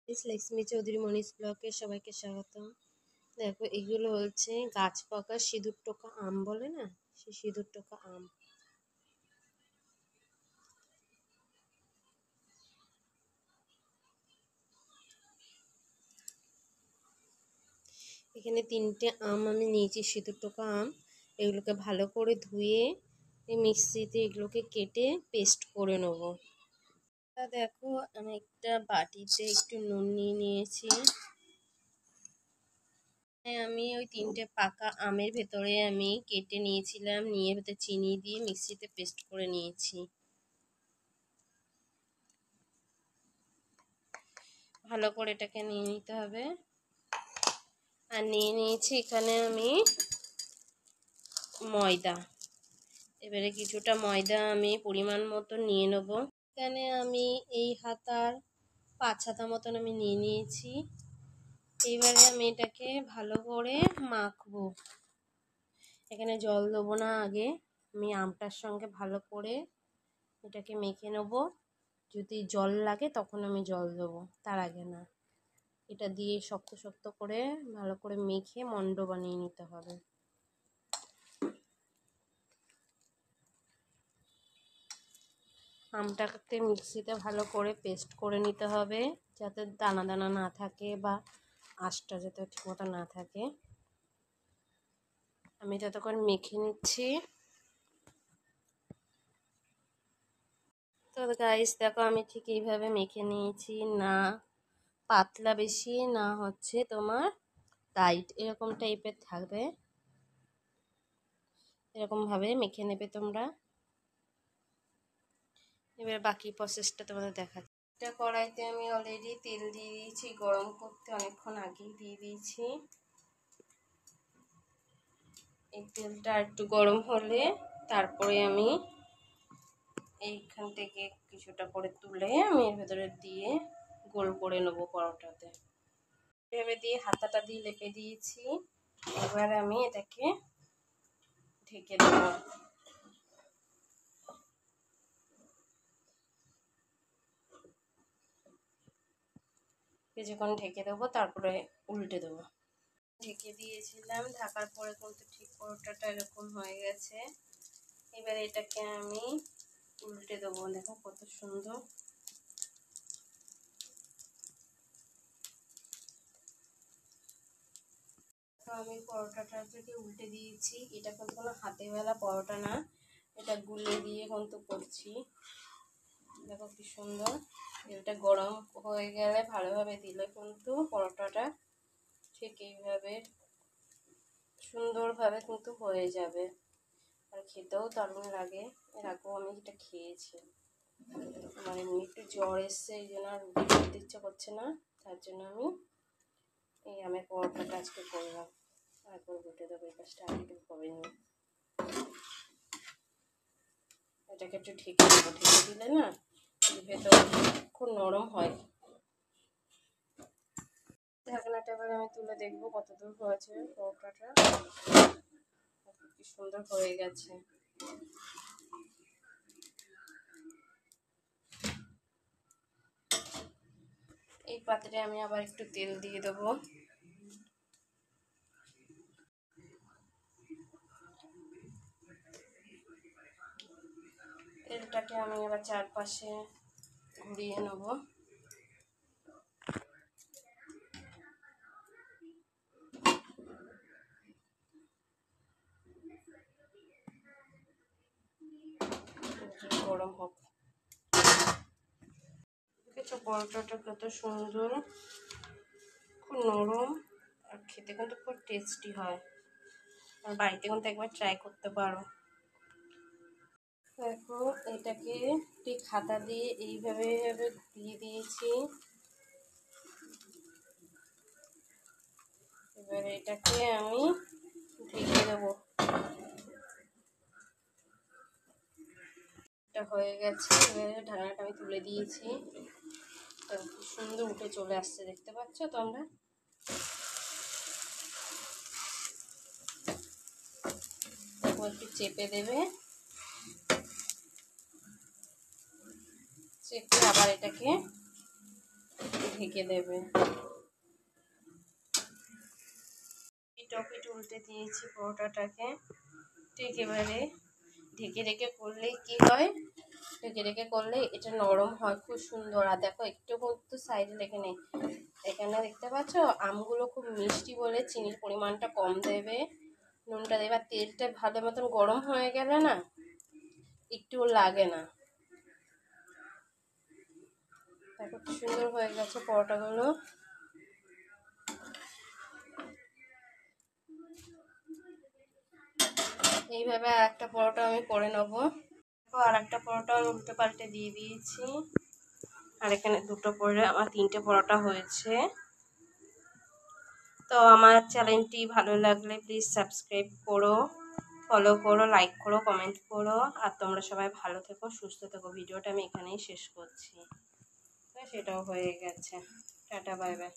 লক্ষ্মী চৌধুরী মনীষ ব্লকে সবাইকে স্বাগতম। দেখো এগুলো হচ্ছে গাছ পাকা সিঁদুর টোকা আম বলে না, সেই সিঁদুর টোকা আম। এখানে 3টে আম আমি নিয়েছি, সিঁদুর টোকা আম। এগুলোকে ভালো করে ধুয়ে মিক্সিতে এগুলোকে কেটে পেস্ট করে নেব। দেখো আমি একটা বাটিতে একটু নুন নিয়ে নিয়েছি। আমি ওই 3টে পাকা আমের ভেতরে আমি কেটে নিয়েছিলাম, নিয়ে ভেতরে চিনি দিয়ে মিক্সিতে পেস্ট করে নিয়েছি। ভালো করে এটাকে নিয়ে নিতে হবে। আর নিয়ে নিয়েছি এখানে আমি ময়দা। এবারে কিছুটা ময়দা আমি পরিমাণ মতো নিয়ে নেব। এখানে আমি এই হাতার 5 হাতা মতন আমি নিয়ে নিয়েছি। এবারে আমি এটাকে ভালো করে মাখবো। এখানে জল দেবো না, আগে আমি আমটার সঙ্গে ভালো করে এটাকে মেখে নেব। যদি জল লাগে তখন আমি জল দেবো, তার আগে না। এটা দিয়ে শক্ত শক্ত করে ভালো করে মেখে মণ্ড বানিয়ে নিতে হবে। আমটাকে মিক্সিতে ভালো করে পেস্ট করে নিতে হবে, যাতে দানা দানা না থাকে বা আঁশটা যাতে ঠিকমতো না থাকে। আমি ততক্ষণ মেখে নিচ্ছি। তো গাইস দেখো আমি ঠিক এইভাবে মেখে নিয়েছি, না পাতলা বেশি না হচ্ছে তোমার টাইট, এরকম টাইপের থাকবে। এরকমভাবে মেখে নেবে তোমরা। এবার বাকি প্রসেসটা তোমাদের দেখাচ্ছি। এটা কড়াইতে আমি অলরেডি তেল দিয়ে দিয়েছি, গরম করতে অনেকক্ষণ আগেই দিয়ে দিয়েছি। এই তেলটা একটু গরম হলে তারপরে আমি এইখান থেকে কিছুটা করে তুলে আমি এর ভেতরে দিয়ে গোল করে নেবো পরোটাতে। এভাবে দিয়ে হাতাটা দিয়ে লেপে দিয়েছি। এবার আমি এটাকে ঢেকে দেবো। কিছুক্ষণ ঢেকে দেবো, তারপরে উল্টে দেবো। ঢেকে দিয়েছিলাম, ঢাকার পরে কিন্তু ঠিক পরোটাটা এরকম হয়ে গেছে। এবার এটাকে আমি উল্টে দেবো। দেখো কত সুন্দর। তো আমি পরোটাটাকে উল্টে দিয়েছি। এটা কিন্তু কোনো হাতে বেলা পরোটা না, এটা গুলে দিয়ে কিন্তু করছি। দেখো কি সুন্দর। তেলটা গরম হয়ে গেলে ভালোভাবে দিলে কিন্তু পরোটাটা ঠিক এইভাবে সুন্দরভাবে কিন্তু হয়ে যাবে, আর খেতেও দারুণ লাগে। এর আগেও আমি এটা খেয়েছি। আমার এমনি একটু জ্বর এসছে, এই জন্য আর রুটি খেতে ইচ্ছে করছে না, তার জন্য আমি এই আমের পরোটাটা আজকে করলাম। তারপর রুটে দেবো, এই কাজটা আগে একটু করে নিই। এটাকে একটু ঢেকে দেবো, ঢেকে দিলে না ভেতর খুব নরম হয়। ঢাকনাটা এবার আমি তুলে দেখবো কতদূর হয়েছে পরোটাটা। কি সুন্দর হয়ে গেছে। এই পাত্রে আমি আবার একটু তেল দিয়ে দেবো। তেলটাকে আমি এবার চারপাশে ঘুরিয়ে নেব। গরম হোক। দেখেছো পরোটাটা কত সুন্দর, খুব নরম, আর খেতে কিন্তু খুব টেস্টি হয়। আর বাড়িতে কিন্তু একবার ট্রাই করতে পারো। দেখো এটাকে ঠিক হাতা দিয়ে এইভাবে দিয়ে দিয়েছি। এবার এটাকে আমি ঢেকে দেবো। এটা হয়ে গেছে। এবারে ঢাকনাটা আমি তুলে দিয়েছি। তো খুব সুন্দর উঠে চলে আসছে, দেখতে পাচ্ছ তোমরা। দেখো একটু চেপে দেবে, চেপে আবার এটাকে ঢেকে দেবে। পিঠ উল্টে দিয়েছি পরোটাটাকে। ঠিক এবারে ঢেকে ঢেকে করলে কি হয়, ঢেকে ঢেকে করলে এটা নরম হয় খুব সুন্দর। আর দেখো একটু কিন্তু সাইডে লেগে নেই। এখানে দেখতে পাচ্ছ আমগুলো খুব মিষ্টি বলে চিনির পরিমাণটা কম দেবে, নুনটা দেবে। আর তেলটা ভালো মতন গরম হয়ে গেলে না একটুও লাগে না। দেখো কি সুন্দর হয়ে গেছে পরোটাগুলো। এইভাবে আর একটা পরোটা আমি করে নেবো। আর একটা পরোটা আমি উল্টে পাল্টে দিয়ে দিয়েছি। আর এখানে দুটো পরে আমার 3টে পরোটা হয়েছে। তো আমার চ্যানেলটি ভালো লাগলে প্লিজ সাবস্ক্রাইব করো, ফলো করো, লাইক করো, কমেন্ট করো। আর তোমরা সবাই ভালো থেকো, সুস্থ থেকো। ভিডিওটা আমি এখানেই শেষ করছি। সেটাও হয়ে গেছে। Tata, bye bye.